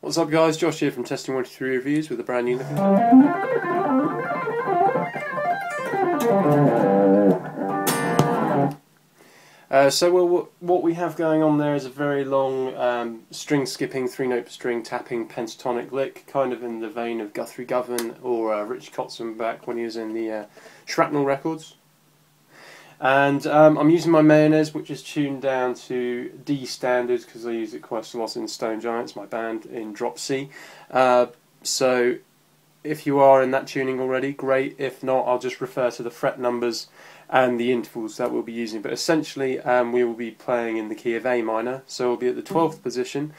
What's up guys, Josh here from Testing 123 Reviews with a brand new look. What we have going on there is a very long string skipping, 3-note per string tapping pentatonic lick, kind of in the vein of Guthrie Govan or Richie Kotzen back when he was in the Shrapnel records. And I'm using my Mayones, which is tuned down to D standard because I use it quite a lot in Stone Giants, my band, in drop C. So if you are in that tuning already, great. If not, I'll just refer to the fret numbers and the intervals that we'll be using. But essentially, we will be playing in the key of A minor, so we'll be at the 12th position.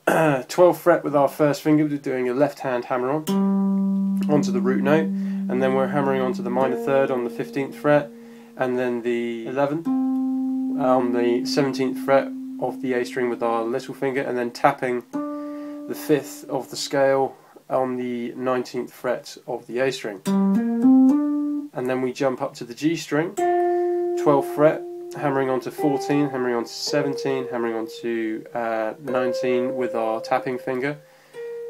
12th fret with our first finger, we're doing a left hand hammer on onto the root note, and then we're hammering onto the minor third on the 15th fret, and then the 11th on the 17th fret of the A string with our little finger, and then tapping the 5th of the scale on the 19th fret of the A string. And then we jump up to the G string, 12th fret, hammering onto 14, hammering onto 17, hammering onto 19 with our tapping finger,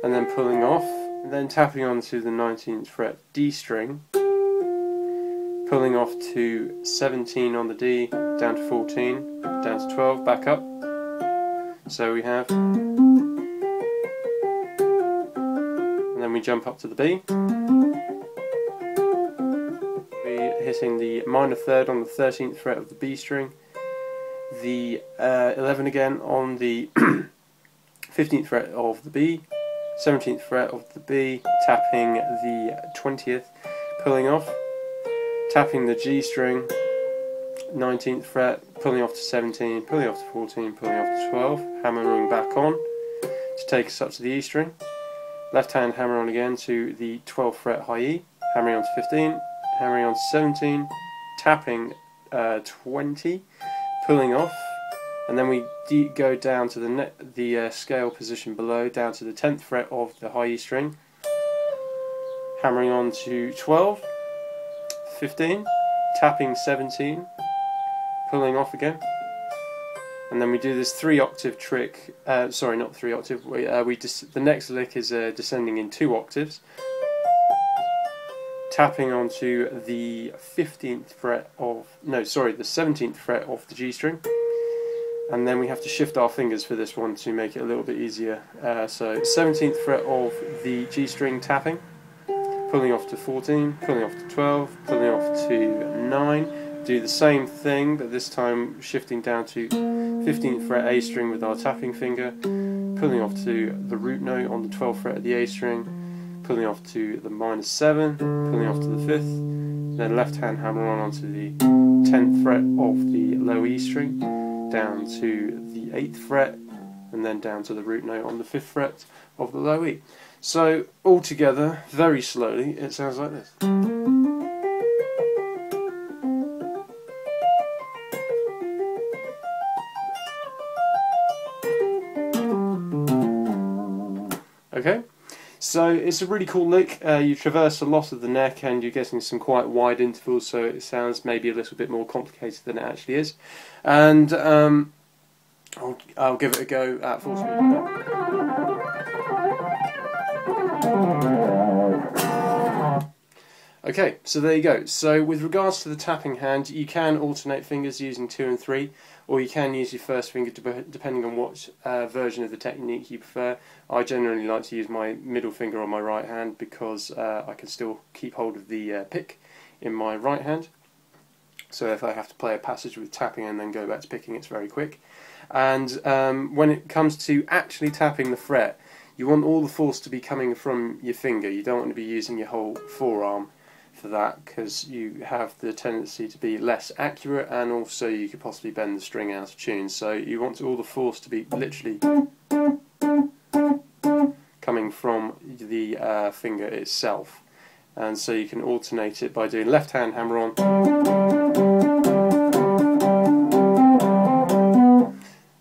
and then pulling off, and then tapping onto the 19th fret D string, pulling off to 17 on the D, down to 14, down to 12, back up. So we have, and then we jump up to the B. Hitting the minor third on the 13th fret of the B string, the 11 again on the 15th fret of the B, 17th fret of the B, tapping the 20th, pulling off, tapping the G string, 19th fret, pulling off to 17, pulling off to 14, pulling off to 12, hammering back on to take us up to the E string, left hand hammer on again to the 12th fret high E, hammering on to 15, hammering on to 17, tapping 20, pulling off, and then we go down to the scale position below, down to the 10th fret of the high E string, hammering on to 12, 15, tapping 17, pulling off again, and then we do this 3-octave trick. Sorry, not 3-octave. The next lick is descending in 2 octaves. Tapping onto the 15th fret of, no, sorry, the 17th fret of the G string, and then we have to shift our fingers for this one to make it a little bit easier. So 17th fret of the G string tapping, pulling off to 14, pulling off to 12, pulling off to 9. Do the same thing, but this time shifting down to 15th fret A string with our tapping finger, pulling off to the root note on the 12th fret of the A string, pulling off to the minor 7, pulling off to the 5th, then left hand hammer on onto the 10th fret of the low E string, down to the 8th fret, and then down to the root note on the 5th fret of the low E. So all together, very slowly, it sounds like this. Okay? So it's a really cool lick. You traverse a lot of the neck and you're getting some quite wide intervals, so it sounds maybe a little bit more complicated than it actually is. And I'll give it a go at full speed. Okay, so there you go. So with regards to the tapping hand, you can alternate fingers using 2 and 3, or you can use your first finger depending on what version of the technique you prefer. I generally like to use my middle finger on my right hand because I can still keep hold of the pick in my right hand. So if I have to play a passage with tapping and then go back to picking, it's very quick. And when it comes to actually tapping the fret, you want all the force to be coming from your finger. You don't want to be using your whole forearm for that, because you have the tendency to be less accurate, and also you could possibly bend the string out of tune. So you want all the force to be literally coming from the finger itself, and so you can alternate it by doing left hand hammer on,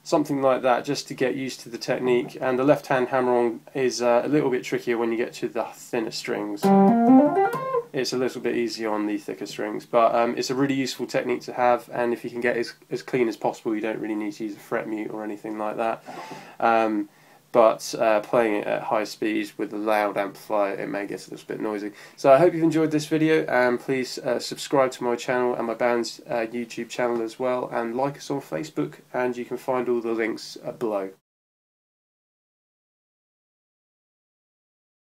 something like that, just to get used to the technique. And the left hand hammer on is a little bit trickier when you get to the thinner strings. It's a little bit easier on the thicker strings, but it's a really useful technique to have, and if you can get as clean as possible, you don't really need to use a fret mute or anything like that. but playing it at high speeds with a loud amplifier, it may get a little bit noisy. So I hope you've enjoyed this video, and please subscribe to my channel and my band's YouTube channel as well, and like us on Facebook, and you can find all the links below.